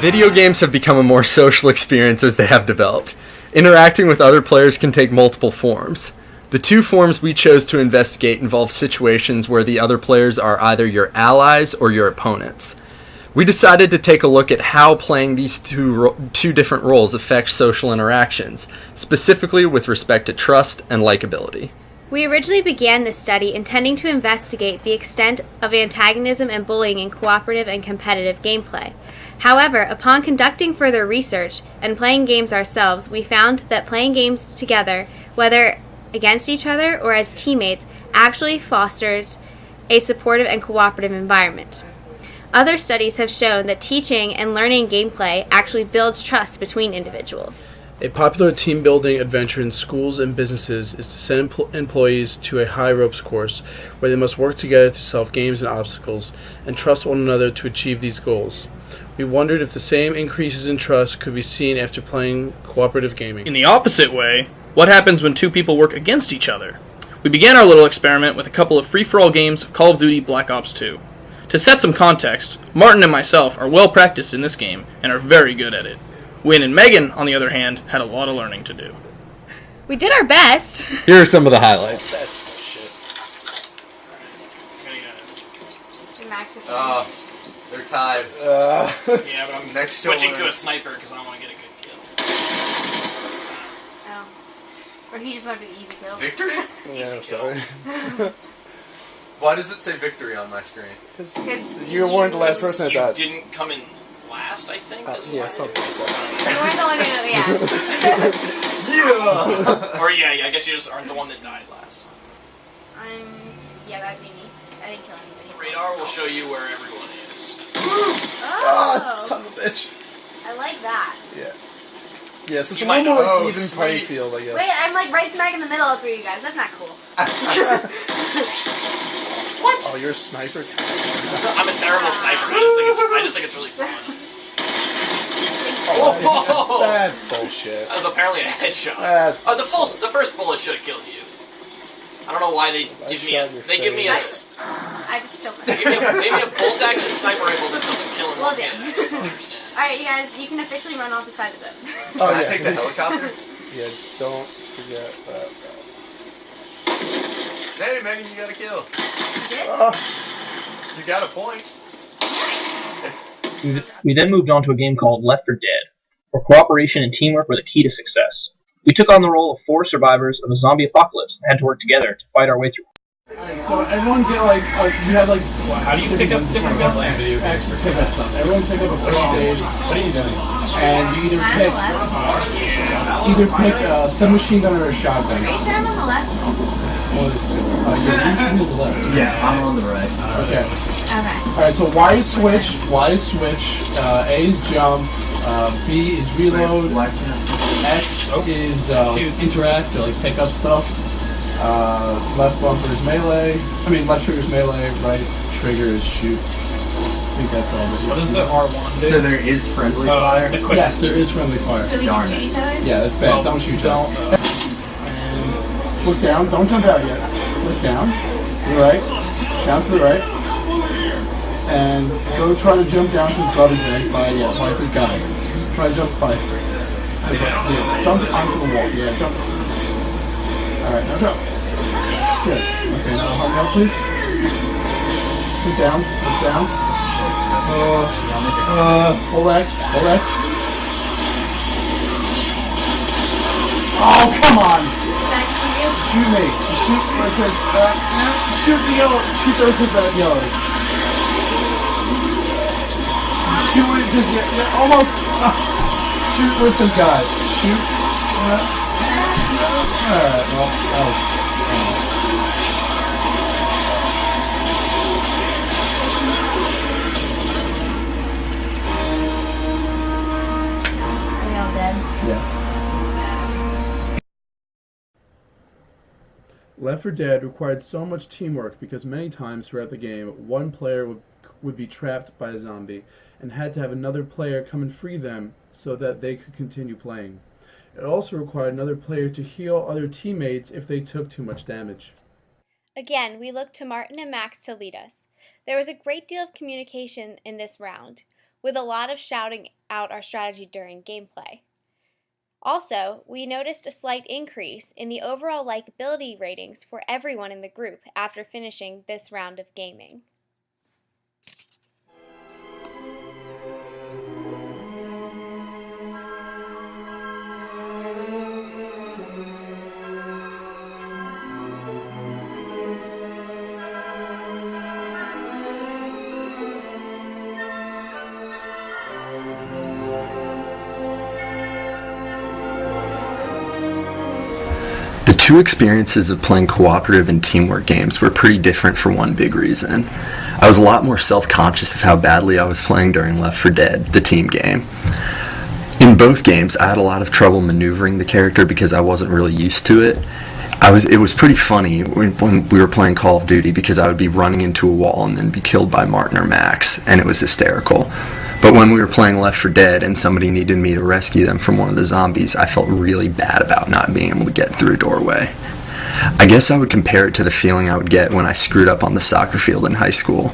Video games have become a more social experience as they have developed. Interacting with other players can take multiple forms. The two forms we chose to investigate involve situations where the other players are either your allies or your opponents. We decided to take a look at how playing these two different roles affects social interactions, specifically with respect to trust and likability. We originally began this study intending to investigate the extent of antagonism and bullying in cooperative and competitive gameplay. However, upon conducting further research and playing games ourselves, we found that playing games together, whether against each other or as teammates, actually fosters a supportive and cooperative environment. Other studies have shown that teaching and learning gameplay actually builds trust between individuals. A popular team-building adventure in schools and businesses is to send employees to a high ropes course where they must work together to solve games and obstacles and trust one another to achieve these goals. We wondered if the same increases in trust could be seen after playing cooperative gaming. In the opposite way, what happens when two people work against each other? We began our little experiment with a couple of free-for-all games of Call of Duty Black Ops 2. To set some context, Martin and myself are well practiced in this game and are very good at it. Wynn and Megan, on the other hand, had a lot of learning to do. We did our best. Here are some of the highlights. That's Oh, they're tied. Yeah, but I'm Next switching to a sniper because I don't want to get a good kill. Oh. Or he just wanted the easy kill. Victory? yeah, Easy sorry. Why does it say victory on my screen? Because Because you weren't the last person that You died. didn't come in last, I think. That's Yeah, why. something like that. You weren't the one who, yeah. Yeah! Or yeah, I guess you just aren't the one that died last. Yeah, that'd be me. I didn't kill anybody. Radar will show you where everyone is. Ah, son of a bitch. I like that. Yeah. Yeah, so it's You a might little more know. like even Sweet. playing field, I guess. Wait, I'm like right smack in the middle of three of you guys. That's not cool. What? Oh, you're a sniper? I'm a terrible sniper. I just think it's really fun. Oh, That's bullshit. that was apparently a headshot. That's The first bullet should have killed you. I don't know why they give me a. shot your They give me a. I just killed They myself. give me a bolt action sniper rifle that doesn't kill in Well one hit. done. I just don't understand. Alright, you guys, you can officially run off the side of the boat. Oh, Can I yeah. take the helicopter? Yeah, don't forget that. Hey, Megan, you got a kill. You did? You got a point. We then moved on to a game called Left 4 Dead, where cooperation and teamwork were the key to success. We took on the role of 4 survivors of a zombie apocalypse and had to work together to fight our way through. Alright, so everyone get like, you have like... How do you pick up different weapons? X pick up stuff. Everyone pick up a first aid. What are you doing? And you either pick a submachine gun or a shotgun. Are you sure I'm on the left? One of the two. You're to the left. Yeah, I'm on the right. Okay. Okay. Alright, so Y is switch, A is jump, B is reload, X is interact, to like pick up stuff. Left bumper is melee. Left trigger is melee. Right trigger is shoot. I think that's all. What does the R1 do? So there is friendly fire? Yes, there is friendly fire. So we Darn can shoot it. each other? Yeah, that's bad. Don't shoot. Don't. And look down. Don't jump out yet. Look down. To the right. Down to the right. And go try to jump down to his brother's rank by his guy. Try to jump by. Yeah, jump onto the wall. Yeah, jump. Alright, now jump. Good. Okay, now help me out, please. Look down. Look down. Hold X. Hold X. Oh, come on! Shoot me. Shoot where it says, shoot the yellow. Shoot those with the yellows. Shoot where it says, yeah, almost. Shoot where it says guys. Shoot. Alright, well, that was... Are we all dead? Yes. Left 4 Dead required so much teamwork because many times throughout the game, one player would be trapped by a zombie and had to have another player come and free them so that they could continue playing. It also required another player to heal other teammates if they took too much damage. Again, we looked to Martin and Max to lead us. There was a great deal of communication in this round. with a lot of shouting out our strategy during gameplay. Also, we noticed a slight increase in the overall likability ratings for everyone in the group after finishing this round of gaming. The two experiences of playing cooperative and teamwork games were pretty different for one big reason. I was a lot more self-conscious of how badly I was playing during Left 4 Dead, the team game. In both games, I had a lot of trouble maneuvering the character because I wasn't really used to it. It was pretty funny when we were playing Call of Duty because I would be running into a wall and then be killed by Martin or Max, and it was hysterical. But when we were playing Left 4 Dead and somebody needed me to rescue them from one of the zombies, I felt really bad about not being able to get through a doorway. I guess I would compare it to the feeling I would get when I screwed up on the soccer field in high school.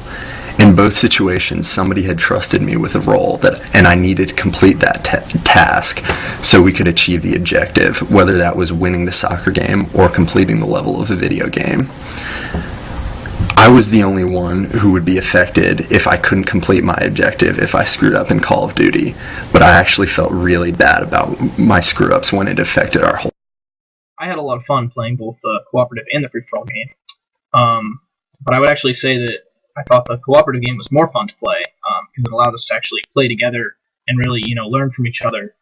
In both situations, somebody had trusted me with a role and I needed to complete that task so we could achieve the objective, whether that was winning the soccer game or completing the level of a video game. I was the only one who would be affected if I couldn't complete my objective if I screwed up in Call of Duty, but I actually felt really bad about my screw-ups when it affected our whole. I had a lot of fun playing both the cooperative and the free-for-all game. But I would actually say that I thought the cooperative game was more fun to play because it allowed us to actually play together and really, learn from each other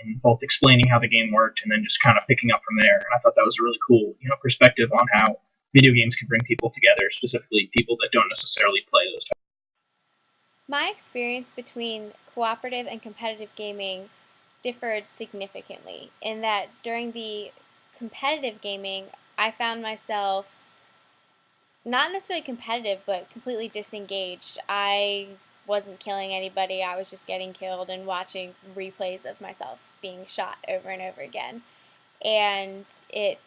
in both explaining how the game worked and then just kind of picking up from there. And I thought that was a really cool, perspective on how video games can bring people together, specifically people that don't necessarily play those types. My experience between cooperative and competitive gaming differed significantly in that during the competitive gaming, I found myself not necessarily competitive, but completely disengaged. I wasn't killing anybody, I was just getting killed and watching replays of myself being shot over and over again. And it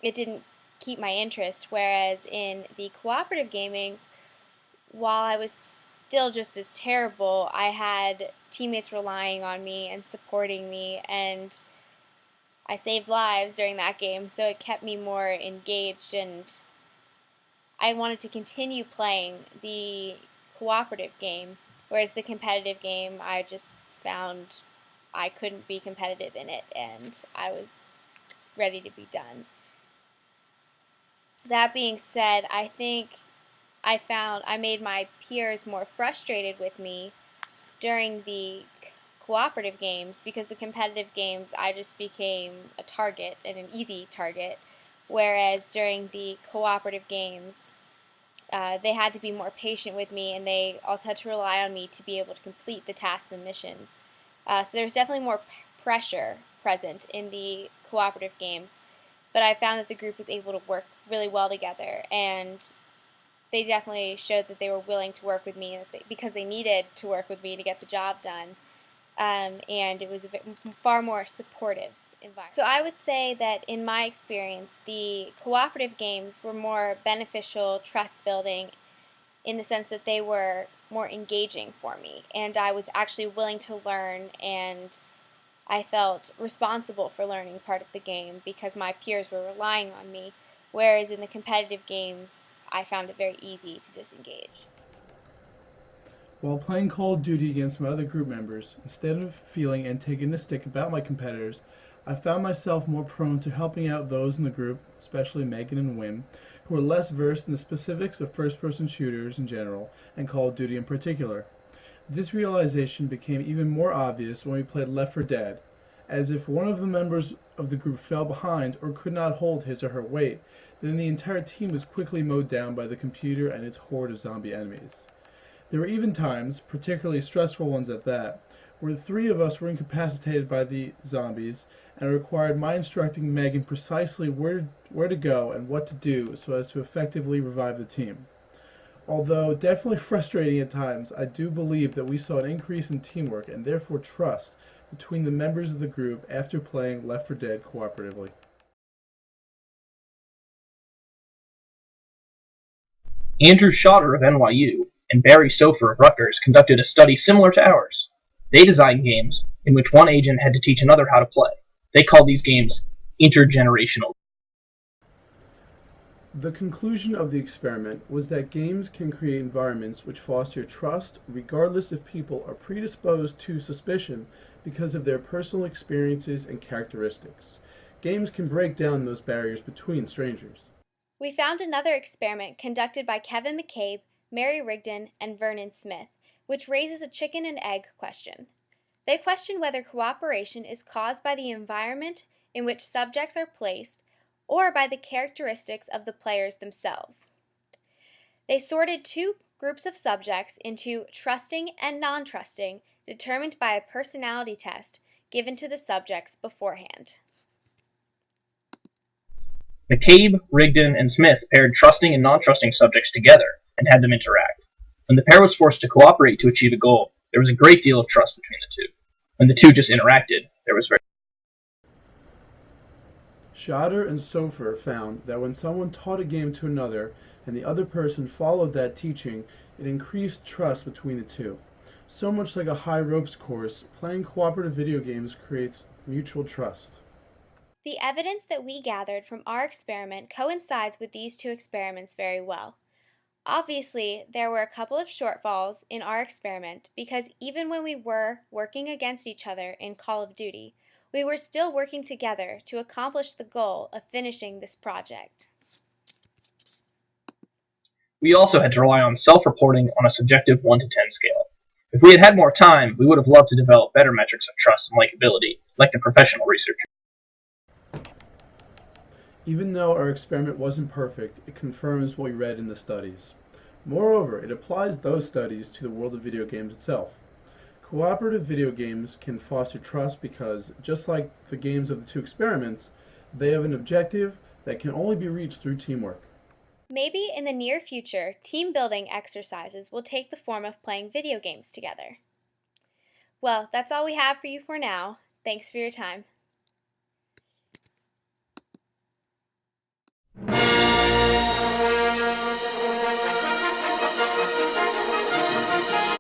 didn't keep my interest, whereas in the cooperative gamings, while I was still just as terrible, I had teammates relying on me and supporting me, and I saved lives during that game, so it kept me more engaged, and I wanted to continue playing the cooperative game, whereas the competitive game, I just found I couldn't be competitive in it, and I was ready to be done. That being said, I think I made my peers more frustrated with me during the cooperative games because the competitive games I just became a target and an easy target, whereas during the cooperative games they had to be more patient with me and they also had to rely on me to be able to complete the tasks and missions. So there's definitely more pressure present in the cooperative games, but I found that the group was able to work really well together, and they definitely showed that they were willing to work with me because they needed to work with me to get the job done, and it was a far more supportive environment. So I would say that in my experience, the cooperative games were more beneficial, trust-building, in the sense that they were more engaging for me, and I was actually willing to learn, and I felt responsible for learning part of the game because my peers were relying on me, whereas in the competitive games, I found it very easy to disengage. While playing Call of Duty against my other group members, instead of feeling antagonistic about my competitors, I found myself more prone to helping out those in the group, especially Megan and Wim, who were less versed in the specifics of first-person shooters in general, and Call of Duty in particular. This realization became even more obvious when we played Left 4 Dead, as if one of the members of the group fell behind or could not hold his or her weight, then the entire team was quickly mowed down by the computer and its horde of zombie enemies. There were even times, particularly stressful ones at that, where the three of us were incapacitated by the zombies and it required my instructing Megan precisely where to go and what to do so as to effectively revive the team. Although definitely frustrating at times, I do believe that we saw an increase in teamwork and therefore trust between the members of the group after playing Left 4 Dead cooperatively. Andrew Schotter of NYU, and Barry Sofer of Rutgers conducted a study similar to ours. They designed games in which one agent had to teach another how to play. They called these games intergenerational. The conclusion of the experiment was that games can create environments which foster trust regardless if people are predisposed to suspicion because of their personal experiences and characteristics. Games can break down those barriers between strangers. We found another experiment conducted by Kevin McCabe, Mary Rigdon, and Vernon Smith, which raises a chicken and egg question. They question whether cooperation is caused by the environment in which subjects are placed or by the characteristics of the players themselves. They sorted two groups of subjects into trusting and non-trusting, determined by a personality test given to the subjects beforehand. McCabe, Rigdon, and Smith paired trusting and non-trusting subjects together and had them interact. When the pair was forced to cooperate to achieve a goal, there was a great deal of trust between the two. When the two just interacted, there was very Schroeder and Sofer found that when someone taught a game to another and the other person followed that teaching, it increased trust between the two. So much like a high ropes course, playing cooperative video games creates mutual trust. The evidence that we gathered from our experiment coincides with these two experiments very well. Obviously, there were a couple of shortfalls in our experiment because even when we were working against each other in Call of Duty, we were still working together to accomplish the goal of finishing this project. We also had to rely on self-reporting on a subjective 1 to 10 scale. If we had had more time, we would have loved to develop better metrics of trust and likability, like the professional researchers. Even though our experiment wasn't perfect, it confirms what we read in the studies. Moreover, it applies those studies to the world of video games itself. Cooperative video games can foster trust because, just like the games of the two experiments, they have an objective that can only be reached through teamwork. Maybe in the near future, team building exercises will take the form of playing video games together. Well, that's all we have for you for now. Thanks for your time.